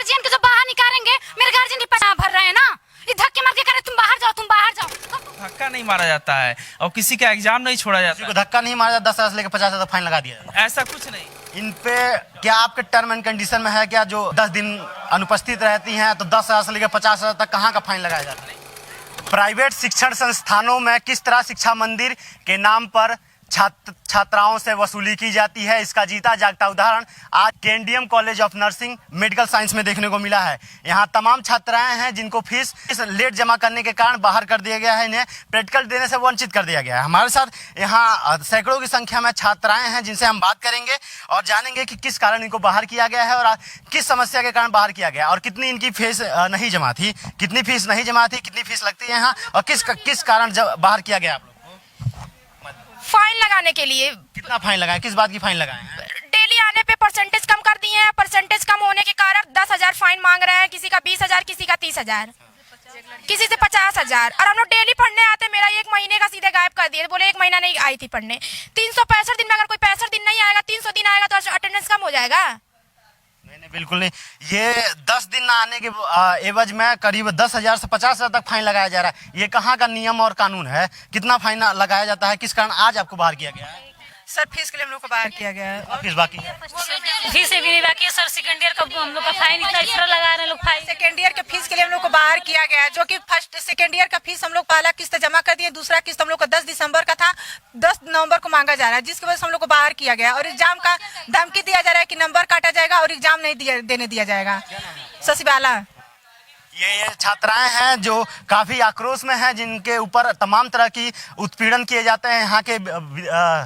Guardian को जो बाहर निकालेंगे, मेरे गार्जियन की पैसा भर रहे हैं ना, ये धक्के मार के करे तुम बाहर जाओ, तुम बाहर जाओ। धक्का नहीं मारा जाता है और किसी का एग्जाम नहीं छोड़ा जाता है। धक्का नहीं मारा जाता, 10,000 से लेकर 50,000 फाइन लगा दिया जाता है। ऐसा कुछ नहीं। इन पे क्या आपके टर्म एंड कंडीशन में है क्या, जो 10 दिन अनुपस्थित रहती हैं तो 10,000 से लेकर 50,000 तक कहाँ का फाइन लगाया जाता है? प्राइवेट शिक्षण संस्थानों में किस तरह शिक्षा मंदिर के नाम पर छात्राओं से वसूली की जाती है, इसका जीता जागता उदाहरण आज KNDM college of nursing medical science में देखने को मिला है। यहाँ तमाम छात्राएं हैं जिनको फीस लेट जमा करने के कारण बाहर कर दिया गया है, इन्हें प्रैक्टिकल देने से वंचित कर दिया गया है। हमारे साथ यहाँ सैकड़ों की संख्या में छात्राएं हैं जिनसे हम बात करेंगे और जानेंगे कि किस कारण इनको बाहर किया गया है और किस समस्या के कारण बाहर किया गया और कितनी इनकी फीस नहीं जमा थी, कितनी फीस नहीं जमा थी, कितनी फीस लगती है यहाँ और किस कारण बाहर किया गया। फाइन लगाने के लिए। कितना फाइन लगाए, किस बात की फाइन लगाए हैं? डेली आने पे परसेंटेज कम कर दिए हैं, परसेंटेज कम होने के कारण 10,000 फाइन मांग रहे हैं, किसी का 20,000, किसी का 30,000, किसी से 50,000। और हम लोग डेली पढ़ने आते, मेरा 1 महीने का सीधे गायब कर दिए, बोले 1 महीना नहीं आई थी पढ़ने। 365 दिन में अगर कोई 65 दिन नहीं आएगा, 300 दिन आएगा तो अटेंडेंस कम हो जाएगा। नहीं बिल्कुल नहीं। ये 10 दिन ना आने के एवज में करीब 10,000 से 50,000 तक फाइन लगाया जा रहा है। ये कहाँ का नियम और कानून है? कितना फाइन लगाया जाता है, किस कारण आज आपको बाहर किया गया है? सर फीस के लिए हम लोग को बाहर किया गया है। किस बाकी है? फीस भी नहीं बाकी है सर। सेकंड ईयर का हम लोग का फाइन इतना एक्स्ट्रा लगा रहे हैं लोग फाइन। सेकेंड ईयर के फीस के लिए हम लोग को बाहर किया गया है, जो कि फर्स्ट सेकेंड ईयर का फीस हम लोग पहला किस्त जमा कर दिए, दूसरा किस्त हम लोग का 10 दिसंबर का था, 10 नवंबर को मांगा जा रहा है, जिसकी वजह से हम लोग को बाहर किया गया। और एग्जाम का धमकी दिया जा रहा है कि नंबर काटा जाएगा और एग्जाम नहीं देने दिया जाएगा। शशिबाला ये छात्राएं हैं जो काफी आक्रोश में हैं, जिनके ऊपर तमाम तरह की उत्पीड़न किए जाते हैं यहाँ के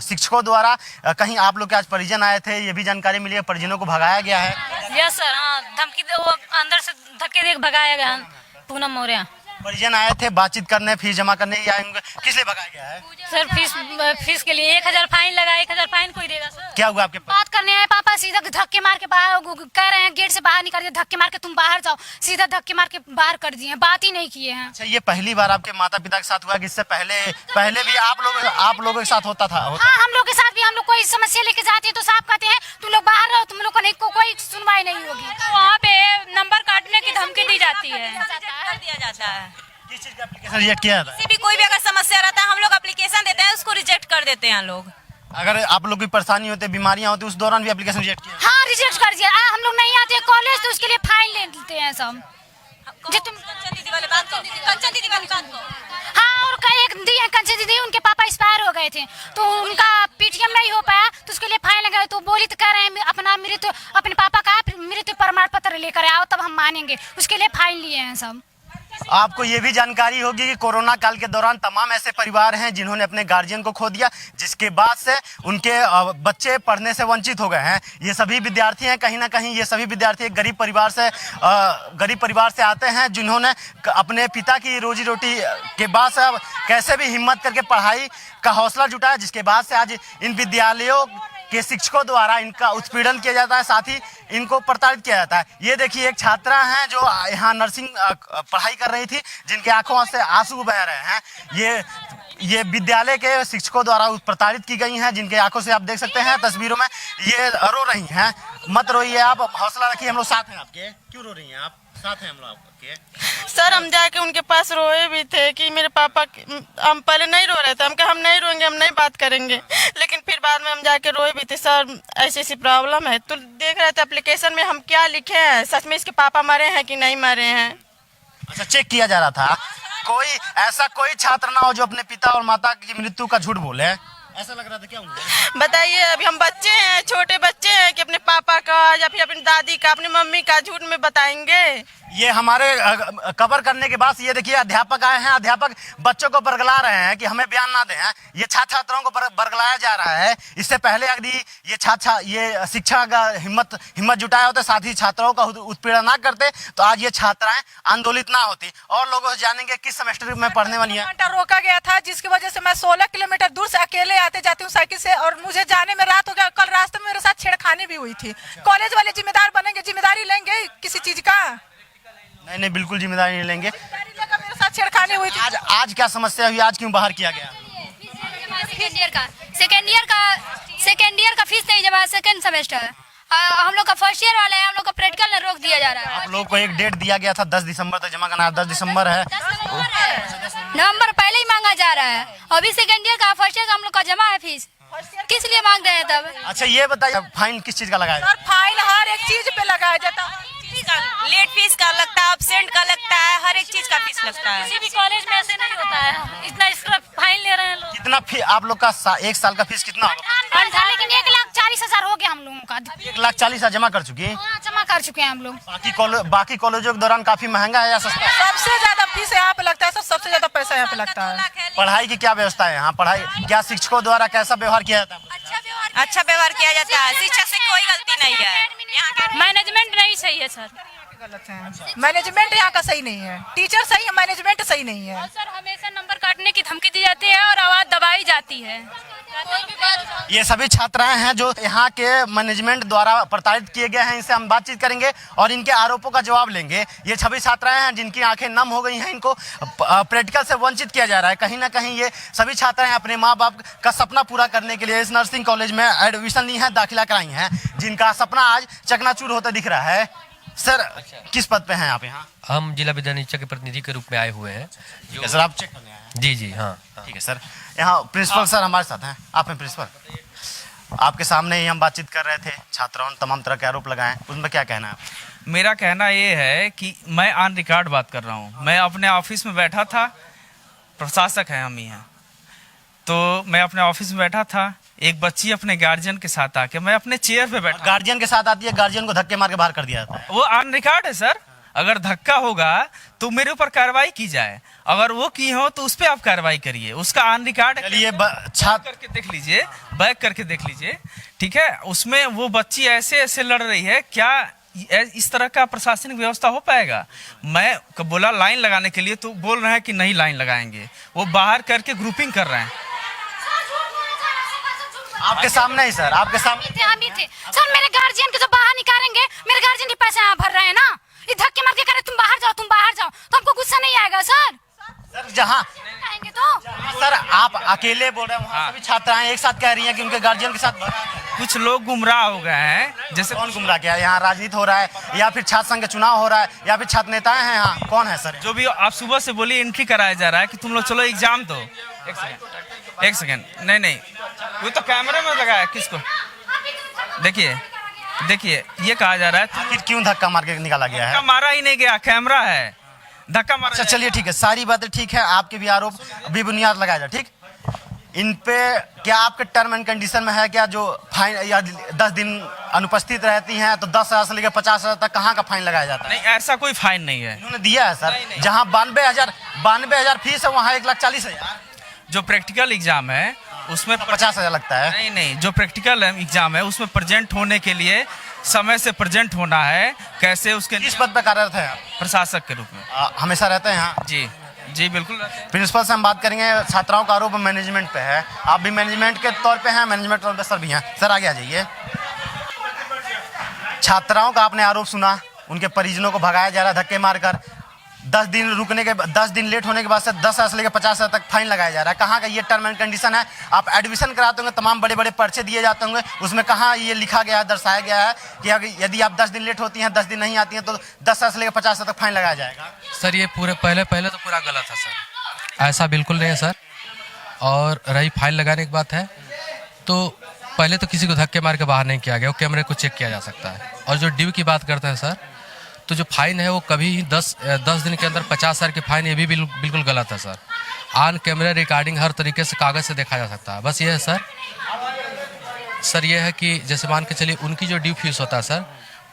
शिक्षकों द्वारा। कहीं आप लोग के आज परिजन आए थे, ये भी जानकारी मिली है, परिजनों को भगाया गया है? यस सर, हाँ, धमकी वो अंदर से धक्के दे भगाया गया। पूनम मौर्य परिजन आए थे बातचीत करने, फीस जमा करने, या किस लिए भगाया गया है? सर फीस के लिए 1,000 फाइन लगा, 1,000 फाइन कोई देगा सर? क्या हुआ आपके पास? बात करने आए पापा, सीधा धक्के मार के बाहर कह रहे हैं, गेट से बाहर निकाल दिए, धक्के मार के तुम बाहर जाओ, सीधा धक्के मार के बाहर कर दिए, बात ही नहीं किए हैं। अच्छा, ये पहली बार आपके माता पिता के साथ हुआ कि इससे पहले भी आप लोगों के साथ होता था? हाँ, हम लोग के साथ भी, हम लोग कोई समस्या लेके जाते हैं तो साफ कहते हैं तुम लोग बाहर रहो, तुम लोग को नहीं कोई सुनवाई नहीं होगी। वहाँ पे नंबर काटने की धमकी दी जाती है, दिया जाता है। किस चीज का एप्लीकेशन रिजेक्ट किया जाता है? किसी भी कोई भी अगर समस्या रहता है, हम लोग एप्लीकेशन देते हैं, उसको रिजेक्ट कर देते हैं लोग। अगर आप लोग की परेशानी होती है, बीमारियां होती है, उस दौरान भी एप्लीकेशन रिजेक्ट किया? हाँ, रिजेक्ट कर दिया। हम लोग नहीं आते कॉलेज तो उसके लिए फाइन ले लेते हैं सब। जो तुम कंचन दीदी वाली बात को हाँ, और एक कंचन दीदी, उनके पापा एक्सपायर हो गए थे तो उनका पीटीएम नहीं हो पाया तो उसके लिए फाइन लगाए। तो बोली तो कह रहे हैं अपने पापा का मृत्यु प्रमाण पत्र लेकर आओ तब हम मानेंगे, उसके लिए फाइन लिए हैं सब। आपको ये भी जानकारी होगी कि कोरोना काल के दौरान तमाम ऐसे परिवार हैं जिन्होंने अपने गार्जियन को खो दिया, जिसके बाद से उनके बच्चे पढ़ने से वंचित हो गए हैं। ये सभी विद्यार्थी हैं, कहीं ना कहीं ये सभी विद्यार्थी एक गरीब परिवार से आते हैं, जिन्होंने अपने पिता की रोजी रोटी के बाद से कैसे भी हिम्मत करके पढ़ाई का हौसला जुटाया, जिसके बाद से आज इन विद्यालयों के शिक्षकों द्वारा इनका उत्पीड़न किया जाता है, साथ ही इनको प्रताड़ित किया जाता है। ये देखिए, एक छात्रा हैं जो यहाँ नर्सिंग पढ़ाई कर रही थी, जिनके आंखों से आंसू बह रहे हैं। ये विद्यालय के शिक्षकों द्वारा प्रताड़ित की गई हैं, जिनके आंखों से आप देख सकते हैं तस्वीरों में, ये रो रही हैं। मत रोइए, आप हौसला रखिए, हम लोग साथ हैं आपके। क्यों रो रही हैं आप? साथ हैं हम लोग आपके। सर हम जाके उनके पास रोए भी थे कि मेरे पापा, हम पहले नहीं रो रहे थे, हम कहा हम नहीं रोएंगे, हम नहीं बात करेंगे, लेकिन फिर बाद में हम जाके रोए भी थे। सर ऐसी प्रॉब्लम है, तो देख रहे थे एप्लीकेशन में हम क्या लिखे हैं, सच में इसके पापा मरे हैं कि नहीं मरे हैं। अच्छा, चेक किया जा रहा था। कोई छात्र ना हो जो अपने पिता और माता की मृत्यु का झूठ बोले, ऐसा लग रहा था। क्या हुआ बताइए? अभी हम बच्चे हैं, छोटे बच्चे हैं कि अपने पापा का या फिर अपनी दादी का, अपनी मम्मी का झूठ में बताएंगे? ये हमारे कवर करने के बाद ये देखिए, अध्यापक आए हैं, अध्यापक बच्चों को बरगला रहे हैं कि हमें बयान ना दें। ये छात्राओं को बरगलाया जा रहा है। इससे पहले यदि ये शिक्षा का हिम्मत जुटाया होता, साथ ही छात्राओं का उत्पीड़न ना करते, तो आज ये छात्राएं आंदोलित ना होती। और लोगों से जानेंगे किस सेमेस्टर में पढ़ने वाली है। रोका गया था, जिसकी वजह से मैं 16 किलोमीटर दूर से अकेले आते जाती हूँ साइकिल से, और मुझे जाने में रात हो गया। कल रास्ते में मेरे साथ छेड़खानी भी हुई थी। कॉलेज वाले जिम्मेदार बनेंगे, जिम्मेदारी लेंगे किसी चीज का? नहीं, बिल्कुल जिम्मेदारी नहीं लेंगे। मेरे साथ छेड़खानी हुई थी। आज क्या समस्या हुई? आज क्यों बाहर किया गया? सेकेंड ईयर का फीस नहीं जमा, सेकेंड सेमेस्टर, हम लोग का फर्स्ट ईयर वाला है, हम लोग का प्रैक्टिकल में रोक दिया जा रहा है। आप लोग को एक डेट दिया गया था 10 दिसंबर तक जमा करना है, 10 दिसंबर है। नवंबर पहले ही मांगा जा रहा है। अभी सेकेंड ईयर का फर्स्ट ईयर का हम लोग का जमा है फीस, किस लिए मांग रहे हैं तब? अच्छा ये बताइए फाइन किस चीज का लगाया सर फाइन हर एक चीज पे लगाया जाता है। लेट फीस का लगता है, एब्सेंट का लगता है, हर एक चीज का फीस लगता है। किसी भी कॉलेज में ऐसे नहीं होता है, इतना इसका फाइन ले रहे हैं लोग। कितना फी आप लोग का एक साल का फीस कितना होगा? लेकिन 1,40,000 हो गया हम लोगों का। 1,40,000 जमा कर चुकी है। हाँ, जमा कर चुके हैं हम लोग। बाकी कॉलेजों के दौरान काफी महंगा है या सस्ता है? सबसे ज्यादा फीस यहाँ पे लगता है सर, सबसे ज्यादा पैसा यहाँ पे लगता है। पढ़ाई की क्या व्यवस्था है यहाँ? पढ़ाई क्या शिक्षकों द्वारा कैसा व्यवहार किया जाता है? अच्छा व्यवहार किया जाता है, शिक्षा से कोई गलती नहीं है। मैनेजमेंट नहीं सही है सर। गलत है, मैनेजमेंट यहाँ का सही नहीं है। टीचर सही है, मैनेजमेंट सही नहीं है। सर हमेशा नंबर काटने की धमकी दी जाती है और आवाज दबाई जाती है। ये सभी छात्राएं हैं जो यहाँ के मैनेजमेंट द्वारा प्रताड़ित किए गए हैं। इनसे हम बातचीत करेंगे और इनके आरोपों का जवाब लेंगे। ये सभी छात्राएं हैं जिनकी आंखें नम हो गई हैं, इनको प्रैक्टिकल से वंचित किया जा रहा है। कहीं ना कहीं ये सभी छात्राएं अपने माँ बाप का सपना पूरा करने के लिए इस नर्सिंग कॉलेज में एडमिशन ली है, दाखिला कराई हैं, जिनका सपना आज चकनाचूर होता दिख रहा है। सर किस पद पे हैं आप यहाँ? हम जिला विद्या निरीक्षक के प्रतिनिधि के रूप में आए हुए हैं। सर आप चेक करने आए हैं? जी जी हाँ। ठीक है सर। यहाँ प्रिंसिपल सर हमारे साथ हैं। आप हैं प्रिंसिपल? आपके सामने ही हम बातचीत कर रहे थे, छात्राओं ने तमाम तरह के आरोप लगाए, उसमें क्या कहना है? मेरा कहना ये है कि मैं ऑन रिकॉर्ड बात कर रहा हूँ। मैं अपने ऑफिस में बैठा था, प्रशासक है हम यहाँ, तो मैं अपने ऑफिस में बैठा था, एक बच्ची अपने गार्जियन के साथ आके, मैं अपने चेयर पे बैठा। गार्जियन के साथ आती है, गार्जियन को धक्के मार के बाहर कर दिया जाता है। वो ऑन रिकॉर्ड है सर। अगर धक्का होगा तो मेरे ऊपर कार्रवाई की जाए, अगर वो की हो तो उस पर आप कार्रवाई करिए। उसका ऑन रिकॉर्ड चलिए करके देख लीजिए, बैक करके देख लीजिए, ठीक है। उसमें वो बच्ची ऐसे ऐसे लड़ रही है, क्या इस तरह का प्रशासनिक व्यवस्था हो पाएगा? मैं बोला लाइन लगाने के लिए, तो बोल रहे हैं कि नहीं लाइन लगाएंगे। वो बाहर करके ग्रुपिंग कर रहे हैं। आपके सामने ही सर, आपके सामने हम ही थे सर। मेरे गार्जियन को जो बाहर निकालेंगे, मेरे गार्जियन के पैसे यहाँ भर रहे हैं ना, ये धक्के मार के कह रहे तुम बाहर जाओ, तुम बाहर जाओ, तो हमको गुस्सा नहीं आएगा सर? सर जहाँ कहेंगे तो सर आप अकेले बोल रहे हैं, वहाँ सभी छात्राएं एक साथ कह रही हैं कि उनके गार्जियन के साथ कुछ लोग गुमराह हो गए हैं। जैसे कौन गुमराह किया? यहाँ राजनीति हो रहा है या फिर छात्र संघ का चुनाव हो रहा है या फिर छात्र नेताएं हैं? यहाँ कौन है सर? जो भी आप सुबह से बोलिए एंट्री कराया जा रहा है कि तुम लोग चलो एग्जाम दो। एक सेकेंड, नहीं वो तो कैमरे में लगा है। किसको? देखिए ये कहा जा रहा है आखिर क्यों धक्का मार के निकाला गया है? धक्का मारा ही नहीं गया, कैमरा है, धक्का मारा। अच्छा चलिए ठीक है, सारी बातें ठीक है, आपके भी आरोप बेबुनियाद लगाया जाए, ठीक। इन पे क्या आपके टर्म एंड कंडीशन में है क्या जो फाइन या 10 दिन अनुपस्थित रहती हैं तो 10,000 से लेकर 50,000 तक कहाँ का फाइन लगाया जाता है? नहीं, ऐसा कोई फाइन नहीं है। इन्होंने दिया है सर। जहाँ 92,000 फीस है, वहाँ 1,40,000। जो प्रैक्टिकल एग्जाम है उसमें 50,000 लगता है। नहीं, जो प्रैक्टिकल एग्जाम है उसमें प्रेजेंट होने के लिए समय से प्रेजेंट होना है। कैसे? उसके किस पद पे कार्यरत है? प्रशासक के रूप में। हमेशा रहते हैं यहाँ? जी बिल्कुल। प्रिंसिपल से हम बात करेंगे। छात्राओं का आरोप मैनेजमेंट पे है, आप भी मैनेजमेंट के तौर पे हैं, मैनेजमेंट तौर पे सर भी हैं। सर आगे आ जाइए। छात्राओं का आपने आरोप सुना, उनके परिजनों को भगाया जा रहा है धक्के मारकर। 10 दिन लेट होने के बाद से 10,000 से लेकर 50,000 तक फाइन लगाया जा रहा है। कहाँ का ये टर्म एंड कंडीशन है? आप एडमिशन कराते होंगे, तमाम बड़े बड़े पर्चे दिए जाते होंगे, उसमें कहाँ ये लिखा गया है, दर्शाया गया है कि यदि आप 10 दिन लेट होती हैं, 10 दिन नहीं आती हैं तो 10,000 से लेकर 50,000 तक फाइन लगाया जाएगा? सर ये पहले तो पूरा गलत है सर, ऐसा बिल्कुल नहीं है सर। और रही फाइन लगाने की बात है, तो पहले तो किसी को धक्के मार के बाहर नहीं किया गया, वो कैमरे को चेक किया जा सकता है। और जो ड्यू की बात करते हैं सर, तो जो फाइन है वो कभी 10 दिन के अंदर 50,000 की फाइन, ये भी बिल्कुल गलत है सर। ऑन कैमरा रिकॉर्डिंग हर तरीके से कागज़ से देखा जा सकता है। बस ये है सर ये है कि जैसे मान के चलिए उनकी जो ड्यू फीस होता है सर,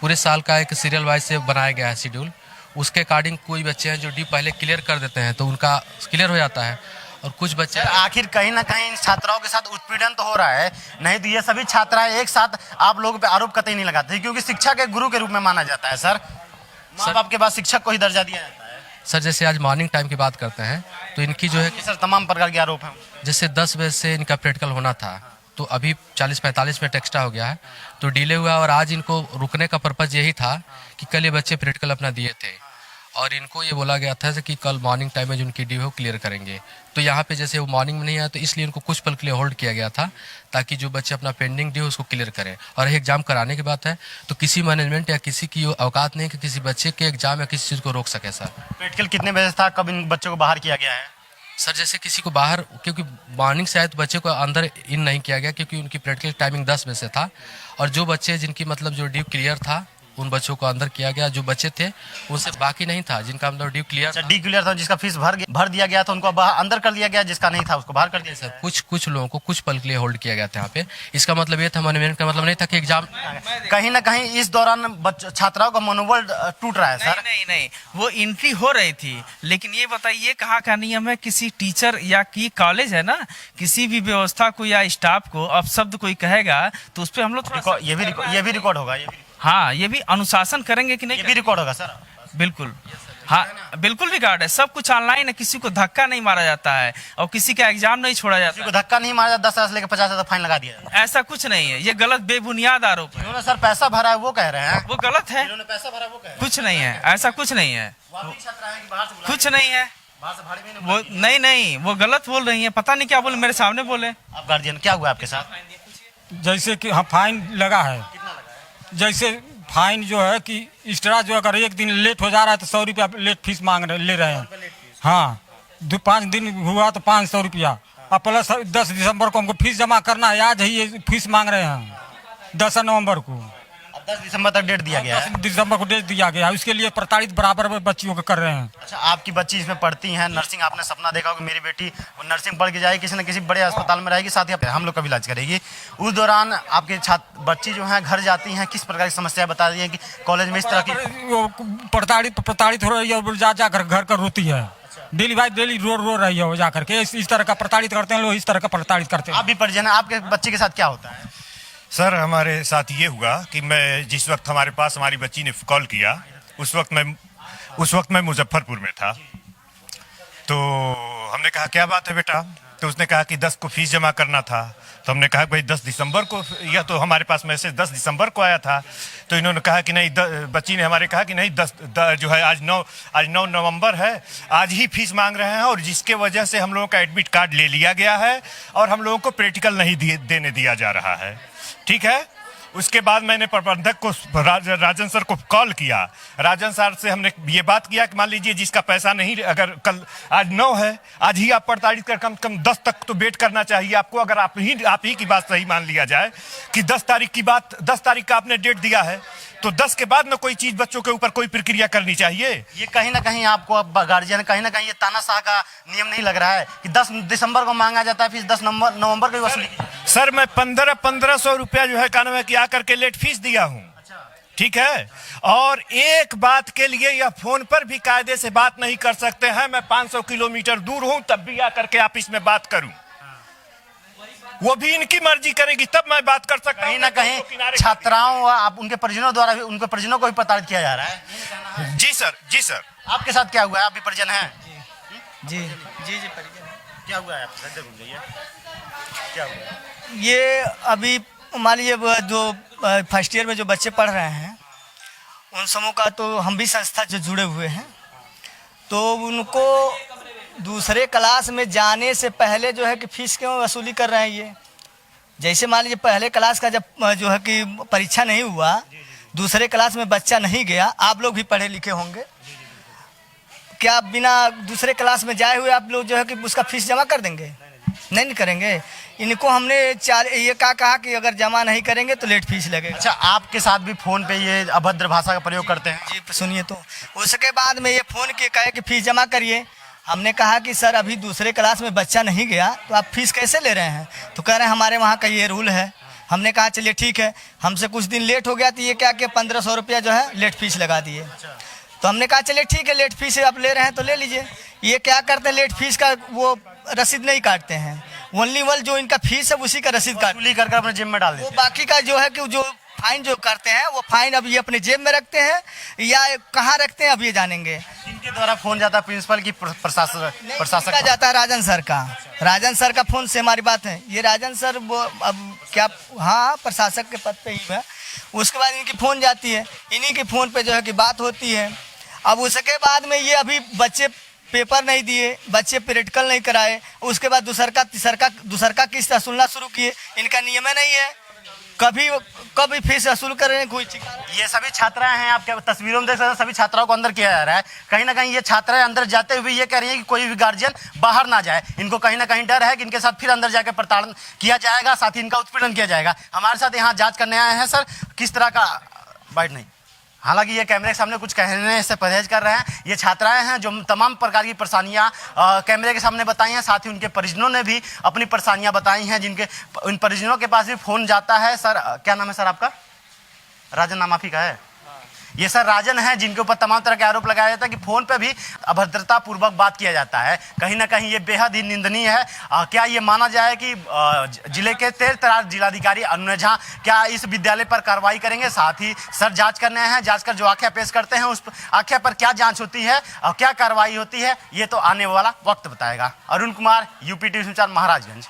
पूरे साल का एक सीरियल वाइज से बनाया गया है शेड्यूल, उसके अकॉर्डिंग कोई बच्चे हैं जो ड्यू पहले क्लियर कर देते हैं तो उनका क्लियर हो जाता है, और कुछ बच्चे आखिर कहीं ना कहीं छात्राओं के साथ उत्पीड़न तो हो रहा है। नहीं तो ये सभी छात्राएं एक साथ आप लोगों पे आरोप कतई नहीं लगाते, क्योंकि शिक्षा के गुरु के रूप में माना जाता है सर। माँ बाप के बाद शिक्षक को ही दर्जा दिया जाता है। सर जैसे आज मॉर्निंग टाइम की बात करते हैं तो इनकी जो है कि सर तमाम प्रकार के आरोप हैं। जैसे 10 बजे से इनका प्रैक्टिकल होना था, तो अभी 40-45 मिनट एक्स्ट्रा हो गया है, तो डिले हुआ। और आज इनको रुकने का पर्पज़ यही था कि कल ये बच्चे प्रैक्टिकल अपना दिए थे, और इनको ये बोला गया था कि कल मॉर्निंग टाइम में जो उनकी ड्यू है वो क्लियर करेंगे। तो यहाँ पे जैसे वो मॉर्निंग में नहीं आया तो इसलिए उनको कुछ पल के लिए होल्ड किया गया था ताकि जो बच्चे अपना पेंडिंग ड्यू उसको क्लियर करें। और एग्जाम कराने की बात है तो किसी मैनेजमेंट या किसी की औकात नहीं कि किसी बच्चे के एग्जाम या किसी चीज़ को रोक सके सर। प्रैक्टिकल कितने बजे था, कब इन बच्चों को बाहर किया गया है? सर जैसे किसी को बाहर, क्योंकि मॉर्निंग से आए तो बच्चे को अंदर इन नहीं किया गया क्योंकि उनकी प्रैक्टिकल टाइमिंग 10 बजे से था। और जो बच्चे जिनकी मतलब जो ड्यू क्लियर था उन बच्चों को अंदर किया गया। जो बच्चे थे उनसे बाकी नहीं था जिनका मतलब ड्यू क्लियर डी क्लियर था, जिसका फीस भर दिया गया था उनको अंदर कर दिया गया, जिसका नहीं था उसको बाहर कर दिया। सर कुछ लोगों को कुछ पल के लिए होल्ड किया गया था यहाँ पे। इसका मतलब ये था, मैनेजमेंट का मतलब नहीं था कि एग्जाम कहीं ना कहीं इस दौरान छात्राओं का मनोबल टूट रहा है सर। नहीं, वो एंट्री हो रही थी, लेकिन ये बताइए कहाँ का नियम है, किसी टीचर या की कॉलेज है ना, किसी भी व्यवस्था को या स्टाफ को अपशब्द कोई कहेगा तो उस पर हम लोग ये भी रिकॉर्ड होगा। हाँ, ये भी अनुशासन करेंगे कि नहीं, ये भी रिकॉर्ड होगा सर। बिल्कुल, हाँ बिल्कुल रिकॉर्ड है, सब कुछ ऑनलाइन है। किसी को धक्का नहीं मारा जाता है और किसी का एग्जाम नहीं छोड़ा जाता। किसी को धक्का नहीं मारा जाता, 10,000 से लेकर 50,000 फाइन लगा दिया जाता। ऐसा कुछ नहीं है, ये गलत बेबुनियाद आरोप है। उन्होंने सर पैसा भरा है वो कह रहे हैं, वो गलत है। उन्होंने पैसा भरा वो कह रहे हैं। कुछ नहीं है, ऐसा कुछ नहीं है, कुछ नहीं है, वो नहीं, वो गलत बोल रही है, पता नहीं क्या बोले, मेरे सामने बोले। आप गार्जियन, क्या हुआ आपके साथ? जैसे कि हाँ फाइन लगा है, जैसे फाइन जो है कि एक्स्ट्रा जो अगर एक दिन लेट हो जा रहा है तो 100 रुपया लेट फीस ले रहे हैं। हाँ, 5 दिन हुआ तो 500 रुपया, और प्लस 10 दिसंबर को हमको फीस जमा करना है। आज ही ये फीस मांग रहे हैं 10 नवंबर को। 10 दिसंबर तक डेट दिया गया है। 10 दिसंबर को डेट दिया गया है, उसके लिए प्रताड़ित बराबर बच्चियों को कर रहे हैं। अच्छा, आपकी बच्ची इसमें पढ़ती हैं, नर्सिंग, आपने सपना देखा होगा मेरी बेटी नर्सिंग पढ़ के जाएगी, किसी न किसी बड़े अस्पताल में रहेगी, साथ ही हम लोग का भी इलाज करेगी। उस दौरान आपके बच्ची जो है घर जाती हैं, किस प्रकार की समस्या बता रही है कि कॉलेज में इस तरह की प्रताड़ित हो रही है और जा कर घर कर रोती है। डेली भाई डेली रो रही है वो जा करके। इस तरह का प्रताड़ित करते हैं लोग, इस तरह का प्रताड़ित करते हैं। आप भी परिजन है, आपके बच्चे के साथ क्या होता है? सर हमारे साथ ये हुआ कि मैं जिस वक्त हमारे पास हमारी बच्ची ने कॉल किया उस वक्त मैं मुजफ्फरपुर में था। तो हमने कहा क्या बात है बेटा, तो उसने कहा कि 10 को फीस जमा करना था। तो हमने कहा भाई 10 दिसंबर को, यह तो हमारे पास मैसेज 10 दिसंबर को आया था। तो इन्होंने कहा कि नहीं, बच्ची ने हमारे कहा कि नहीं, 10 जो है आज 9 नवंबर है, आज ही फीस मांग रहे हैं, और जिसके वजह से हम लोगों का एडमिट कार्ड ले लिया गया है और हम लोगों को प्रैक्टिकल नहीं देने दिया जा रहा है। ठीक है, उसके बाद मैंने प्रबंधक को राजन सर को कॉल किया। राजन सर से हमने ये बात किया कि मान लीजिए जिसका पैसा नहीं, अगर कल आज 9 है, आज ही आप प्रताड़ित कर कम से कम 10 तक तो वेट करना चाहिए आपको। अगर आप ही की बात सही मान लिया जाए कि 10 तारीख का आपने डेट दिया है तो 10 के बाद में कोई चीज बच्चों के ऊपर कोई प्रक्रिया करनी चाहिए। ये कहीं ना कहीं आपको अब गार्जियन, कहीं ना कहीं ये तानाशाह का नियम नहीं लग रहा है कि 10 दिसंबर को मांगा जाता है फीस, 10 नवंबर को वसूली? सर मैं 1500 रुपया जो है कानून में क्या करके लेट फीस दिया हूँ। ठीक है, और एक बात के लिए यह फोन पर भी कायदे से बात नहीं कर सकते हैं। मैं 500 किलोमीटर दूर हूं तब भी आकर के ऑफिस में बात करूं, वो भी इनकी मर्जी करेगी तब मैं बात कर सकता हूं। कहीं ना कहीं छात्राओं, आप उनके परिजनों द्वारा भी, उनके परिजनों को भी प्रताड़ित किया जा रहा है। जी सर। आपके साथ क्या हुआ है? आप भी परिजन हैं? जी परिजन। क्या हुआ है आपके साथ? क्या हुआ? ये अभी मान लीजिए जो फर्स्ट ईयर में जो बच्चे पढ़ रहे हैं उन समूह का, तो हम भी संस्था से जुड़े हुए हैं, तो उनको दूसरे क्लास में जाने से पहले जो है कि फीस क्यों वसूली कर रहे हैं ये? जैसे मान लीजिए पहले क्लास का जब जो है कि परीक्षा नहीं हुआ, दूसरे क्लास में बच्चा नहीं गया, आप लोग भी पढ़े लिखे होंगे, क्या बिना दूसरे क्लास में जाए हुए आप लोग जो है कि उसका फीस जमा कर देंगे? नहीं करेंगे। इनको हमने ये कहा कि अगर जमा नहीं करेंगे तो लेट फीस लगेगा। अच्छा, आपके साथ भी फोन पे ये अभद्र भाषा का प्रयोग करते हैं? जी सुनिए, तो उसके बाद में ये फोन के कहे कि फीस जमा करिए। हमने कहा कि सर अभी दूसरे क्लास में बच्चा नहीं गया तो आप फीस कैसे ले रहे हैं? तो कह रहे हैं हमारे वहाँ का ये रूल है। हमने कहा चलिए ठीक है, हमसे कुछ दिन लेट हो गया तो ये क्या कि 1500 रुपया जो है लेट फीस लगा दिए। तो हमने कहा चलिए ठीक है, लेट फीस आप ले रहे हैं तो ले लीजिए। ये क्या करते हैं, लेट फीस का वो रसीद नहीं काटते हैं, ओनली जो इनका फीस है उसी का रसीद कर अपने जेब में डाल देते हैं। वो बाकी का जो है कि जो फाइन जो करते हैं वो फाइन अब ये अपने जेब में रखते हैं या कहाँ रखते हैं अब ये जानेंगे। इनके द्वारा फोन जाता है प्रिंसिपल की प्रशासक का जाता है राजन सर का। राजन सर का फोन से हमारी बात है। ये राजन सर वो अब क्या, हाँ प्रशासक के पद पे ही है। उसके बाद इनकी फ़ोन जाती है, इन्हीं के फ़ोन पे जो है कि बात होती है। अब उसके बाद में ये अभी बच्चे पेपर नहीं दिए, बच्चे प्रैक्टिकल नहीं कराए, उसके बाद दूसर का किस्त वसूलना शुरू किए। इनका नियम नहीं है, कभी फीस वसूल कर रहे हैं कोई ठिकाना। ये सभी छात्राएं हैं, आपके तस्वीरों में देख सकते हैं, सभी छात्राओं को अंदर किया जा रहा है। कहीं ना कहीं ये छात्राएं अंदर जाते हुए ये कह रही हैं कि कोई भी गार्जियन बाहर ना जाए। इनको कहीं ना कहीं डर है कि इनके साथ फिर अंदर जाकर प्रताड़न किया जाएगा, साथ ही इनका उत्पीड़न किया जाएगा। हमारे साथ यहाँ जांच करने आए हैं सर, किस तरह का बाइट नहीं, हालांकि ये कैमरे के सामने कुछ कहने से परहेज कर रहे हैं। ये छात्राएं हैं जो तमाम प्रकार की परेशानियां कैमरे के सामने बताई हैं, साथ ही उनके परिजनों ने भी अपनी परेशानियां बताई हैं, जिनके उन परिजनों के पास भी फोन जाता है। सर क्या नाम है सर आपका? राजन नाम आप ही का है? ये सर राजन है, जिनके ऊपर तमाम तरह के आरोप लगाया जाता है कि फोन पे भी अभद्रता पूर्वक बात किया जाता है। कहीं ना कहीं ये बेहद ही निंदनीय है। क्या ये माना जाए कि जिले के तेज-तरार जिलाधिकारी अनुनय झा क्या इस विद्यालय पर कार्रवाई करेंगे? साथ ही सर जांच करने हैं, जांच कर जो आख्या पेश करते हैं उस आख्या पर क्या जांच होती है और क्या कार्रवाई होती है, ये तो आने वाला वक्त बताएगा। अरुण कुमार, यूपी टीवी समाचार, महाराजगंज।